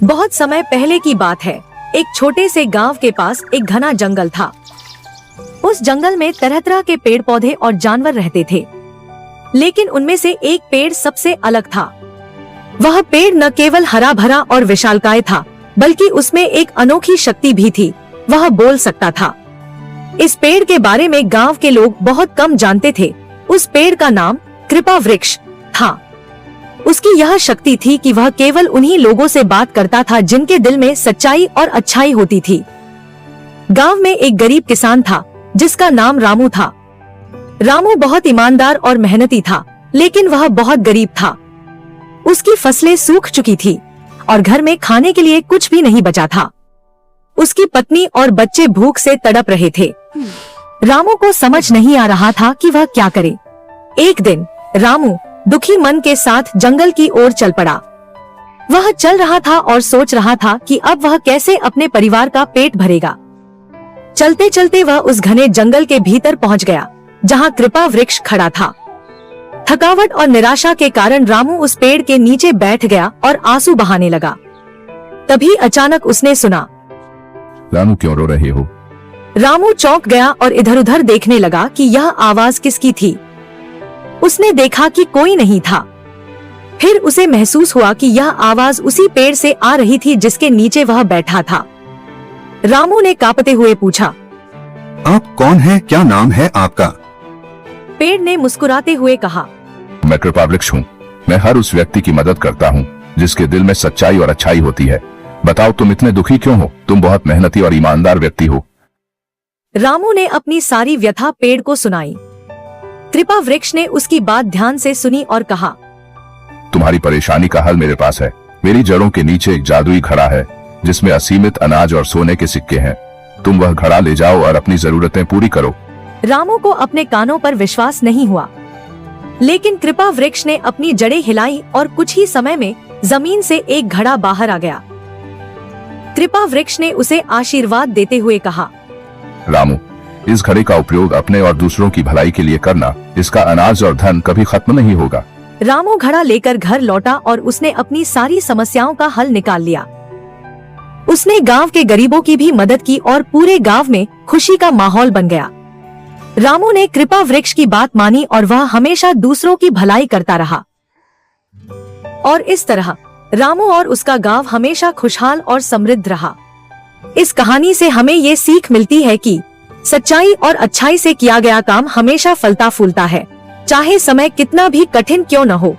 बहुत समय पहले की बात है। एक छोटे से गांव के पास एक घना जंगल था। उस जंगल में तरह तरह के पेड़ पौधे और जानवर रहते थे, लेकिन उनमें से एक पेड़ सबसे अलग था। वह पेड़ न केवल हरा भरा और विशालकाय था, बल्कि उसमें एक अनोखी शक्ति भी थी। वह बोल सकता था। इस पेड़ के बारे में गांव के लोग बहुत कम जानते थे। उस पेड़ का नाम कृपा वृक्ष था। उसकी यह शक्ति थी कि वह केवल उन्हीं लोगों से बात करता था जिनके दिल में सच्चाई और अच्छाई होती थी। गांव में एक गरीब किसान था जिसका नाम रामू था। रामू बहुत ईमानदार और मेहनती था, लेकिन वह बहुत गरीब था। उसकी फसलें सूख चुकी थी और घर में खाने के लिए कुछ भी नहीं बचा था। उसकी पत्नी और बच्चे भूख से तड़प रहे थे। रामू को समझ नहीं आ रहा था कि वह क्या करे। एक दिन रामू दुखी मन के साथ जंगल की ओर चल पड़ा। वह चल रहा था और सोच रहा था कि अब वह कैसे अपने परिवार का पेट भरेगा। चलते चलते वह उस घने जंगल के भीतर पहुंच गया, जहां कृपा वृक्ष खड़ा था। थकावट और निराशा के कारण रामू उस पेड़ के नीचे बैठ गया और आंसू बहाने लगा। तभी अचानक उसने सुना, रामू क्यों रो रहे हो? रामू चौंक गया और इधर उधर देखने लगा कि यह आवाज किसकी थी। उसने देखा कि कोई नहीं था। फिर उसे महसूस हुआ कि यह आवाज उसी पेड़ से आ रही थी जिसके नीचे वह बैठा था। रामू ने कांपते हुए पूछा, आप कौन हैं? क्या नाम है आपका? पेड़ ने मुस्कुराते हुए कहा, मैं कृपा वृक्ष हूँ। मैं हर उस व्यक्ति की मदद करता हूँ जिसके दिल में सच्चाई और अच्छाई होती है। बताओ तुम इतने दुखी क्यों हो? तुम बहुत मेहनती और ईमानदार व्यक्ति हो। रामू ने अपनी सारी व्यथा पेड़ को सुनाई। कृपा वृक्ष ने उसकी बात ध्यान से सुनी और कहा, तुम्हारी परेशानी का हल मेरे पास है। मेरी जड़ों के नीचे एक जादुई घड़ा है जिसमें असीमित अनाज और सोने के सिक्के हैं। तुम वह घड़ा ले जाओ और अपनी जरूरतें पूरी करो। रामू को अपने कानों पर विश्वास नहीं हुआ, लेकिन कृपा वृक्ष ने अपनी जड़ें हिलाई और कुछ ही समय में जमीन से एक घड़ा बाहर आ गया। कृपा वृक्ष ने उसे आशीर्वाद देते हुए कहा, रामू, इस घड़े का उपयोग अपने और दूसरों की भलाई के लिए करना। इसका अनाज और धन कभी खत्म नहीं होगा। रामू घड़ा लेकर घर लौटा और उसने अपनी सारी समस्याओं का हल निकाल लिया। उसने गांव के गरीबों की भी मदद की और पूरे गांव में खुशी का माहौल बन गया। रामू ने कृपा वृक्ष की बात मानी और वह हमेशा दूसरों की भलाई करता रहा। और इस तरह रामू और उसका गांव हमेशा खुशहाल और समृद्ध रहा। इस कहानी से हमें ये सीख मिलती है कि सच्चाई और अच्छाई से किया गया काम हमेशा फलता फूलता है, चाहे समय कितना भी कठिन क्यों न हो।